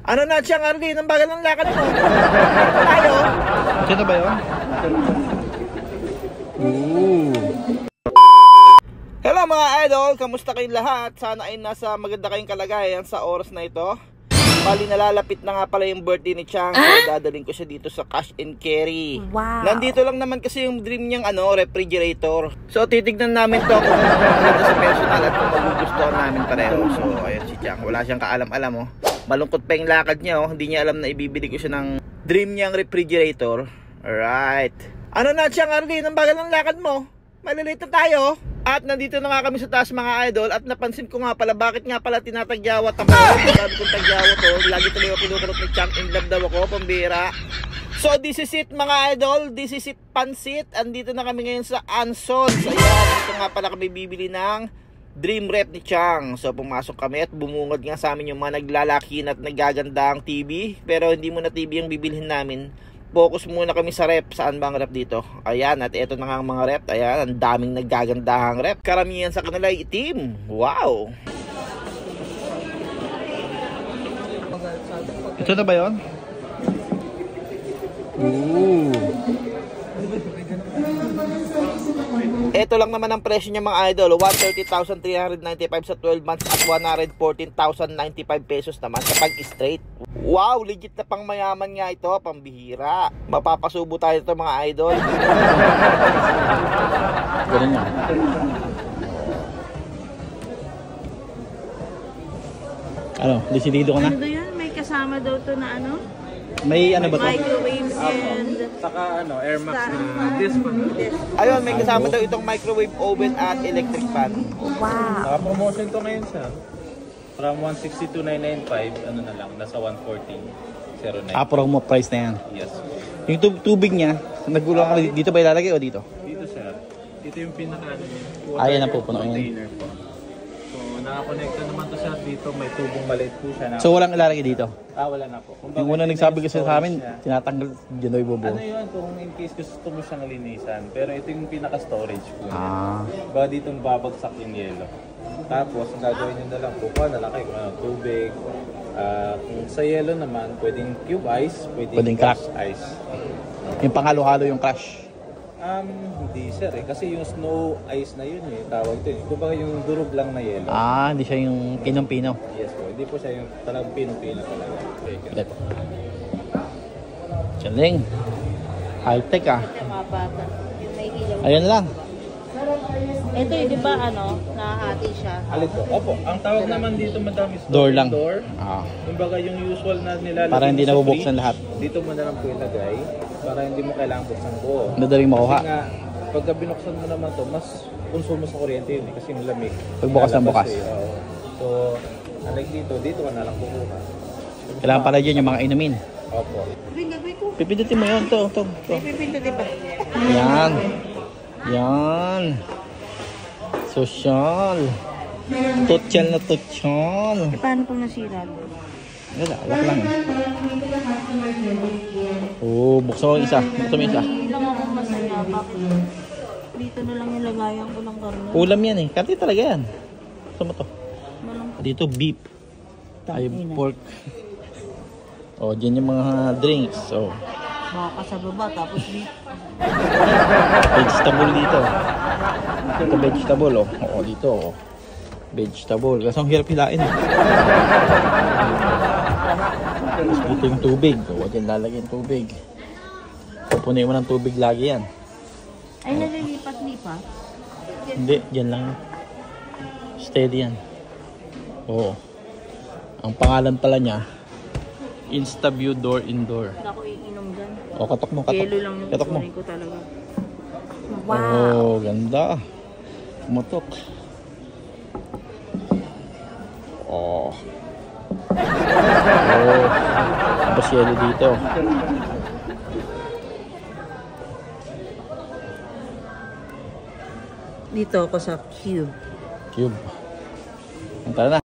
Ano na siya, Arlene? Ang bagal ng lakad mo. Tayo. Ito na ba yun? Hello mga idol, kamusta kayong lahat? Sana ay nasa maganda kayong kalagayan sa oras na ito. Bali nalalapit na nga pala yung birthday ni Chang, so dadalhin ko siya dito sa Cash and Carry. Wow. Nandito lang naman kasi yung dream niyang refrigerator. So titignan namin to kung maganda sa personal at kung magugustuhan namin pareho. So ayun si Chang, wala siyang kaalam-alam oh. Malungkot pa yung lakad niya oh, hindi niya alam na ibibili ko siya ng dream niyang refrigerator. Alright. Ano na Chang, Arlene? Ang bagal ng lakad mo. Malilate na tayo. At nandito na nga kami sa taas mga idol. At napansin ko nga pala, bakit nga pala tinatagyawat ang sabi kong tagyawat to. Lagi tuloy ako kinukurot ni Chang. In love daw ako, pambira. So this is it mga idol. This is it pansit. Andito na kami ngayon sa Ansons. Ayan, dito nga pala kami bibili ng dream rep ni Chang. So pumasok kami at bumungad nga sa amin yung mga naglalakin at nagagandang TV. Pero hindi muna TV yung bibilhin namin. Focus muna kami sa rep. Saan ba ang rep dito? Ayan, at ito na nga ang mga rep. Ayan, ang daming naggagandahang rep. Karamihan sa kanila ay itim. Wow! Ito na ba yun? Ito lang naman ang presyo niya mga idol. 130,395 sa 12 months at 114,095 pesos naman kapag straight. Wow, legit na pang mayaman nga ito, pambihira. Mapapasubo tayo ito mga idol. Ganun nga. Ano, desidido ka na? Ano yan? May kasama daw to na ano? May ano ba to? Microwave and Saka Air Max na disc pa. Ayun, may kasama daw itong microwave oven at electric fan. wow. Naka-promotion to ngayon siya. From 162,995, ano na lang, nasa 140,09. Promo price na yan. Yes. Yung tubig niya, nagulang ka dito ba ilalagay o dito? Dito siya. Dito yung pinaka-ano niya. Ayan ang pupunuin. Container po. So, nakakonekta naman to siya dito. May tubong maliit po siya. So walang ilalagay dito? Wala na po. Yung unang nagsabi kasi sa amin, tinatanggal dyan daw ibubuo. Ano yun, kung in case gusto mo siyang linisan. Pero ito yung pinaka-storage po niya. Baka dito babagsak yung yelo. Tapos, ang gagawin nyo na lang, kukuha na lang kayo kung ano, tubig. Kung sa yelo naman, pwedeng cube ice, Pwedeng crack. ice. Yung pangalo-halo yung crush. Hindi sir eh. Kasi yung snow ice na yun eh, tawag ito eh. Kumbaga yung durog lang na yelo. Hindi siya yung pinong-pino. Yes po, hindi po siya yung talagang pinong-pino talaga. Let. Galing. High-tech ah. Mabata. Yung may ilaw. Ayun lang. Ito yung di ba ano, nahahati siya. Alit po. Opo, ang tawag naman dito madami is Door lang. Door. Kumbaga yung usual na nilalagay Para hindi sa nabubuksan fridge, lahat. Dito mo na lang po ilagay para hindi mo kailangan buksan buo. Madaling makuha. Kasi nga, pagka binuksan mo naman to, mas konsumo sa kuryente yun eh, kasi yung lamig. Pagbukas ng bukas. Eh, oo. So, unlike dito ka na lang kukuha. Kailangan pala dyan yung mga inumin. Opo. Gagawin ko. Pipindutin mo yun. To. Pipinto di ba? Yan. Yan. Social. Tutsal na tutsal. Paano kung nasira? Wala, lock lang eh. Buksan mo yung isa. Buksan mo yung isa. Hindi lang ako masaya. Bakit? Dito na lang yung lagayan ko ng karne. Ulam yan eh. Kati talaga yan. Buksan mo to. Malungkot. Dito beef. Ay pork. Dyan yung mga drinks. Baka sa baba, tapos beef. Vegetable dito. Ito vegetable dito vegetable. Kasi ang hirap hilain eh. Tapos dito yung tubig. Dyan lalagyan yung tubig. Pupunin mo ng tubig lagi yan. Ay, nalilipat-lipat? Hindi, dyan lang. Steady yan. Ang pangalan pala niya, InstaView Door Indoor. Hindi ako iinom dyan. Katok mo. Yelo lang yung Katok mo. kukunin ko talaga. Wow! Ganda. Kumatok. Tapos yelo dito. Dito ako sa cube. Cube. Tara na.